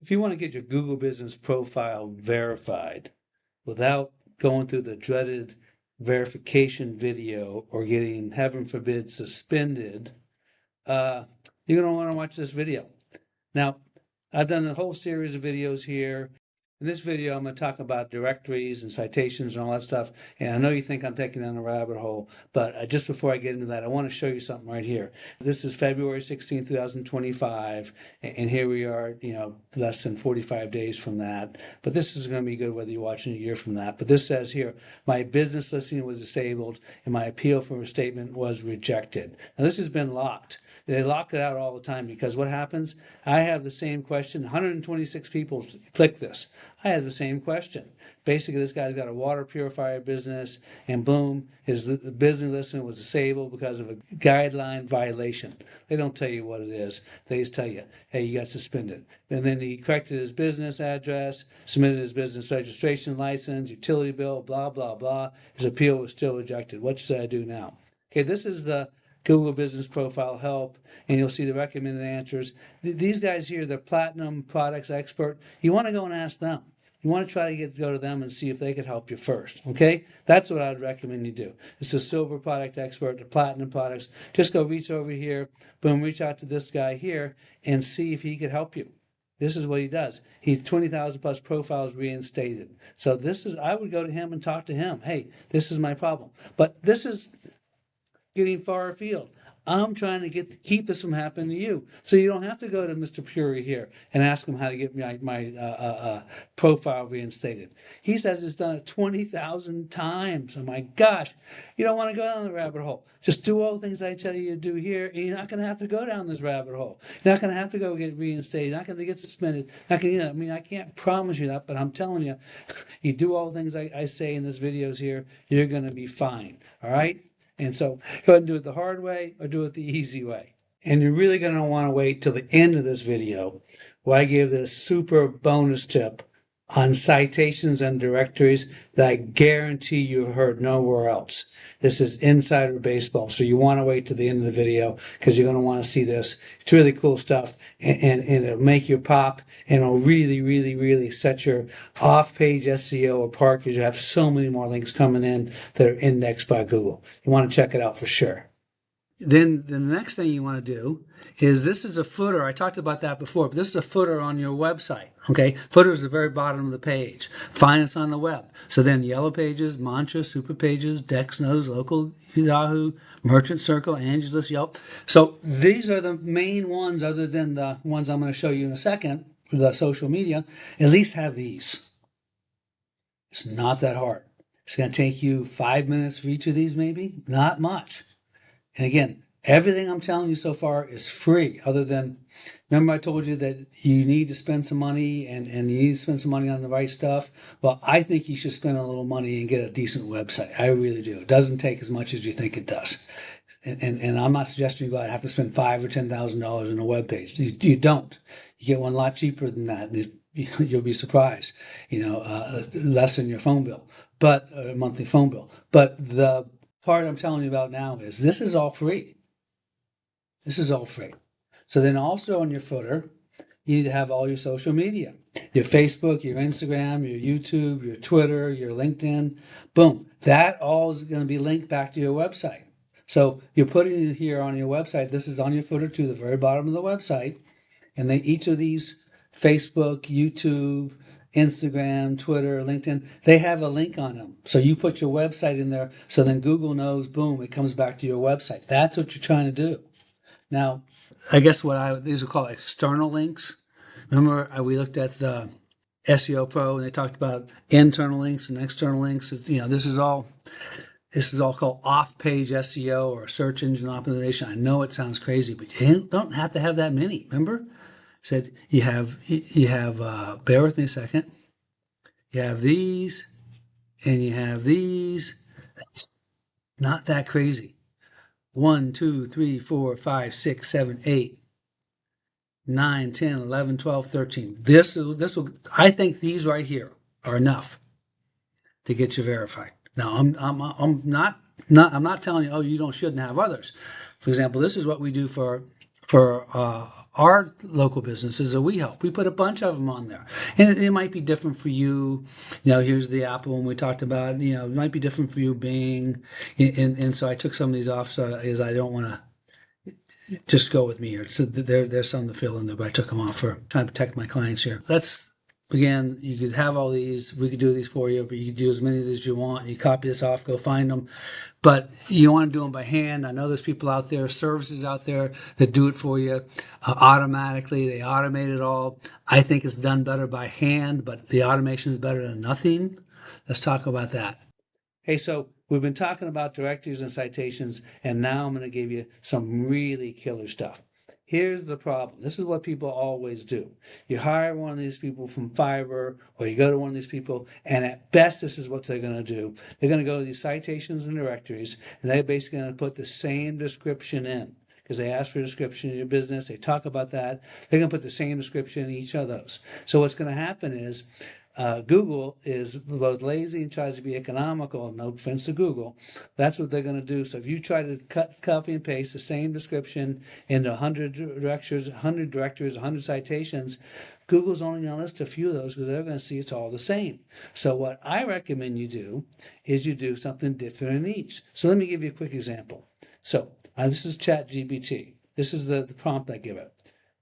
If you want to get your Google Business profile verified without going through the dreaded verification video or getting, heaven forbid, suspended, you're going to want to watch this video. Now, I've done a whole series of videos here. In this video, I'm going to talk about directories and citations and all that stuff. And I know you think I'm taking down a rabbit hole, but just before I get into that, I want to show you something right here. This is February 16, 2025, and here we are, less than 45 days from that. But this is going to be good whether you're watching a year from that. But this says here, my business listing was disabled and my appeal for restatement was rejected. Now, this has been locked. They lock it out all the time because what happens? I have the same question. 126 people click this. I have the same question. Basically, this guy's got a water purifier business, and boom, his business listing was disabled because of a guideline violation. They don't tell you what it is. They just tell you, hey, you got suspended. And then he corrected his business address, submitted his business registration license, utility bill, blah, blah, blah. His appeal was still rejected. What should I do now? Okay, this is the Google Business Profile Help, and you'll see the recommended answers. These guys here, they're Platinum Products Expert. You want to go and ask them. You want to try to go to them and see if they could help you first, okay? That's what I'd recommend you do. It's the Silver Product Expert, the Platinum Products. Just go reach over here, boom, reach out to this guy here and see if he could help you. This is what he does. He's 20,000 plus profiles reinstated. So I would go to him and talk to him. Hey, this is my problem. But this is getting far afield. I'm trying to keep this from happening to you. So you don't have to go to Mr. Puri here and ask him how to get my profile reinstated. He says it's done it 20,000 times. Oh my gosh. You don't want to go down the rabbit hole. Just do all the things I tell you to do here, and you're not going to have to go down this rabbit hole. You're not going to have to go get reinstated. You're not going to get suspended. I can't promise you that, but I'm telling you, you do all the things I say in this videos here, you're going to be fine. All right? And so go ahead and do it the hard way or do it the easy way. And you're really going to want to wait till the end of this video where I give this super bonus tip on citations and directories that I guarantee you've heard nowhere else. This is insider baseball, so you want to wait to the end of the video because you're going to want to see this. It's really cool stuff, and it'll make you pop, and it'll really, really, really set your off-page SEO apart because you have so many more links coming in that are indexed by Google. You want to check it out for sure. Then the next thing you want to do is this is a footer. I talked about that before, but this is a footer on your website. Okay, footer is the very bottom of the page. Find us on the web. So then Yellow Pages, Mantra, Super Pages, Dexnos, Local, Yahoo, Merchant Circle, Angelus, Yelp. So these are the main ones other than the ones I'm going to show you in a second, the social media. At least have these. It's not that hard. It's going to take you 5 minutes for each of these maybe. Not much. And again, everything I'm telling you so far is free, other than, remember I told you that you need to spend some money and you need to spend some money on the right stuff? Well, I think you should spend a little money and get a decent website. I really do. It doesn't take as much as you think it does. And I'm not suggesting you go out and have to spend $5,000 or $10,000 on a web page. You don't. You get one a lot cheaper than that. You'll be surprised. Less than your phone bill, but a monthly phone bill. But the part I'm telling you about now is this is all free. This is all free. So then also on your footer, you need to have all your social media, your Facebook, your Instagram, your YouTube, your Twitter, your LinkedIn. Boom. That all is going to be linked back to your website. So you're putting it here on your website. This is on your footer to the very bottom of the website. And then each of these, Facebook, YouTube, Instagram, Twitter, LinkedIn, they have a link on them. So you put your website in there, so then Google knows, boom, it comes back to your website. That's what you're trying to do. Now, I guess these are called external links. Remember, we looked at the SEO Pro, and they talked about internal links and external links. This is all called off-page SEO or search engine optimization. I know it sounds crazy, but you don't have to have that many. Remember? Said you have bear with me a second. You have these and you have these. That's not that crazy. 1, 2, 3, 4, 5, 6, 7, 8, 9, 10, 11, 12, 13. This will. I think these right here are enough to get you verified. Now I'm not telling you, oh, you shouldn't have others. For example, this is what we do for our local businesses that we help. We put a bunch of them on there, and it might be different for you. Here's the Apple one we talked about. It might be different for you, Bing, and so I took some of these off, because I don't want to just go with me here. So there's some to fill in there, but I took them off for trying to protect my clients here. Again, you could have all these. We could do these for you, but you could do as many of these as you want. You copy this off, go find them. But you want to do them by hand. I know there's people out there, services out there that do it for you automatically. They automate it all. I think it's done better by hand, but the automation is better than nothing. Let's talk about that. Hey, so we've been talking about directories and citations, and now I'm going to give you some really killer stuff. Here's the problem. This is what people always do. You hire one of these people from Fiverr, or you go to one of these people, and at best, this is what they're going to do. They're going to go to these citations and directories, and they're basically going to put the same description in, because they ask for a description of your business. They talk about that. They're going to put the same description in each of those. So what's going to happen is Google is both lazy and tries to be economical. No offense to Google. That's what they're going to do. So if you try to copy and paste the same description into 100 directories, 100 citations, Google's only going to list a few of those because they're going to see it's all the same. So what I recommend you do is you do something different in each. So let me give you a quick example. So this is ChatGPT. This is the prompt I give it.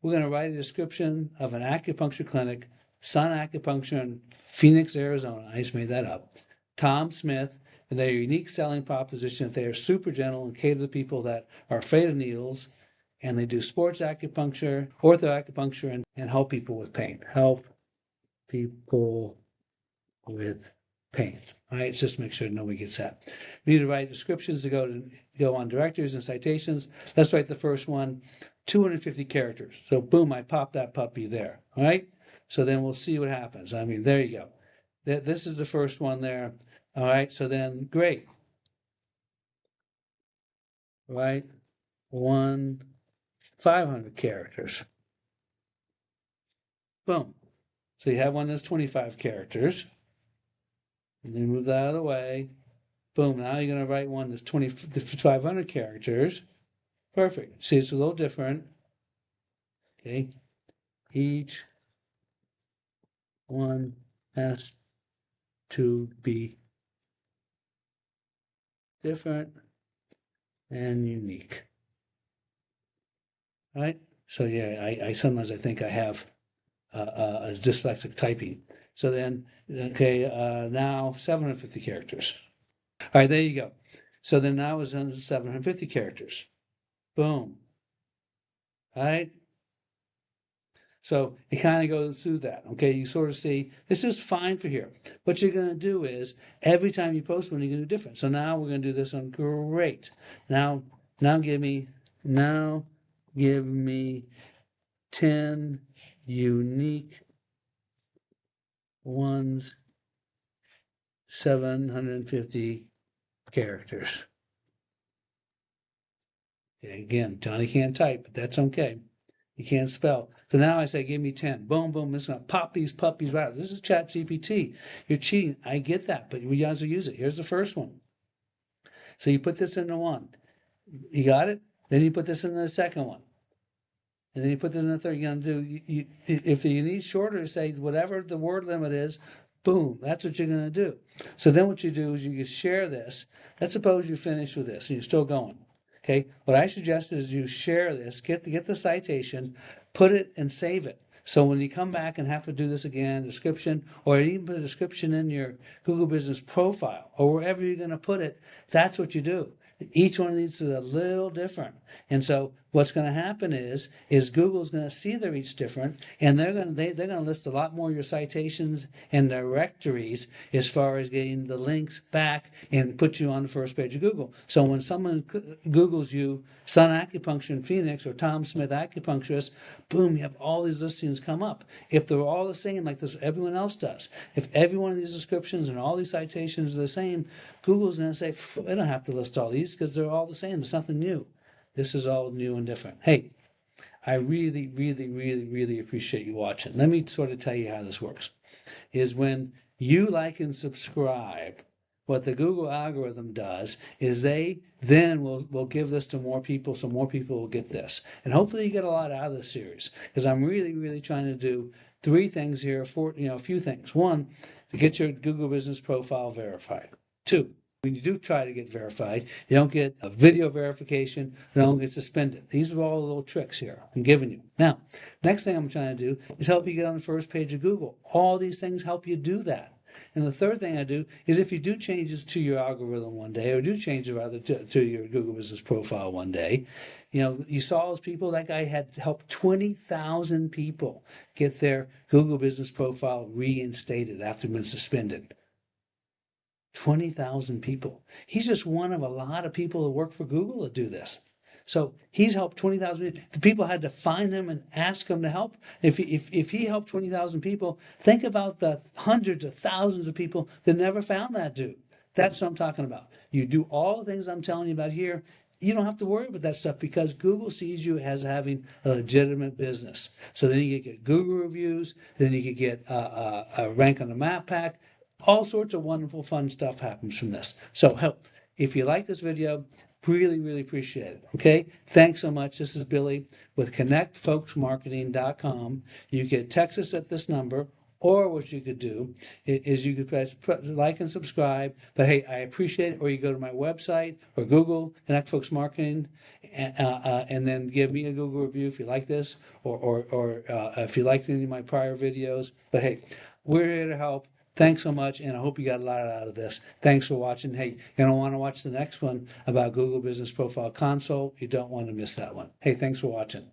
We're going to write a description of an acupuncture clinic, Sun Acupuncture in Phoenix, Arizona. I just made that up. Tom Smith, and their unique selling proposition that they are super gentle and cater to people that are afraid of needles, and they do sports acupuncture, ortho acupuncture, and help people with pain. Help people with pain. All right, just make sure nobody gets that. We need to write descriptions to go on directories and citations. Let's write the first one, 250 characters. So boom, I pop that puppy there. All right. So then we'll see what happens. I mean, there you go. This is the first one there. All right. So then, great. Right. 500 characters. Boom. So you have one that's 25 characters. And then move that out of the way. Boom. Now you're going to write one that's 500 characters. Perfect. See, it's a little different. Okay. Each one has to be different and unique. Right? So yeah, I sometimes I think I have a dyslexic typing. So then, okay, now 750 characters. All right, there you go. So then now it's 750 characters. Boom. All right. So it kind of goes through that. Okay, you sort of see this is fine for here. What you're going to do is every time you post one, you're going to do different. So now we're going to do this on great. Now give me 10 unique ones, 750 characters. Okay, again, Johnny can't type, but that's okay. You can't spell. So now I say, give me 10. Boom, boom. It's going to pop these puppies right out. This is ChatGPT. You're cheating. I get that, but you guys will use it. Here's the first one. So you put this into one. You got it? Then you put this in the second one. And then you put this in the third. You're going to do, if you need shorter, say whatever the word limit is, boom, that's what you're going to do. So then what you do is you share this. Let's suppose you finish with this and you're still going. Okay, what I suggest is you share this, get the citation, put it and save it. So when you come back and have to do this again, description, or even put a description in your Google Business profile or wherever you're going to put it, that's what you do. Each one of these is a little different. And so what's going to happen is Google's going to see they're each different, and they're going to list a lot more of your citations and directories as far as getting the links back and put you on the first page of Google. So when someone Googles you, Sun Acupuncture in Phoenix or Tom Smith Acupuncturist, boom, you have all these listings come up. If they're all the same like this, everyone else does. If every one of these descriptions and all these citations are the same, Google's going to say, they don't have to list all these because they're all the same. There's nothing new. This is all new and different. Hey, I really, really, really, really appreciate you watching. Let me sort of tell you how this works. Is when you like and subscribe, what the Google algorithm does is they then will give this to more people, so more people will get this. And hopefully you get a lot out of this series, because I'm really, really trying to do three things here, a few things. One, to get your Google Business Profile verified. Two, when you do try to get verified, you don't get a video verification, you don't get suspended. These are all the little tricks here I'm giving you. Now, next thing I'm trying to do is help you get on the first page of Google. All these things help you do that. And the third thing I do is if you do changes to your algorithm one day, or do changes rather to your Google Business Profile one day, you saw those people, that guy had helped 20,000 people get their Google Business Profile reinstated after being suspended. 20,000 people. He's just one of a lot of people that work for Google that do this. So he's helped 20,000 people. The people had to find him and ask him to help. If he helped 20,000 people, think about the hundreds of thousands of people that never found that dude. That's what I'm talking about. You do all the things I'm telling you about here. You don't have to worry about that stuff because Google sees you as having a legitimate business. So then you get Google reviews, then you could get a rank on the map pack. All sorts of wonderful, fun stuff happens from this. So if you like this video, really, really appreciate it. Okay? Thanks so much. This is Billy with ConnectFolksMarketing.com. You can text us at this number, or what you could do is you could press like and subscribe. But hey, I appreciate it. Or you go to my website or Google, Connect Folks Marketing, and then give me a Google review if you like this, or if you liked any of my prior videos. But hey, we're here to help. Thanks so much, and I hope you got a lot out of this. Thanks for watching. Hey, you don't want to watch the next one about Google Business Profile Console? You don't want to miss that one. Hey, thanks for watching.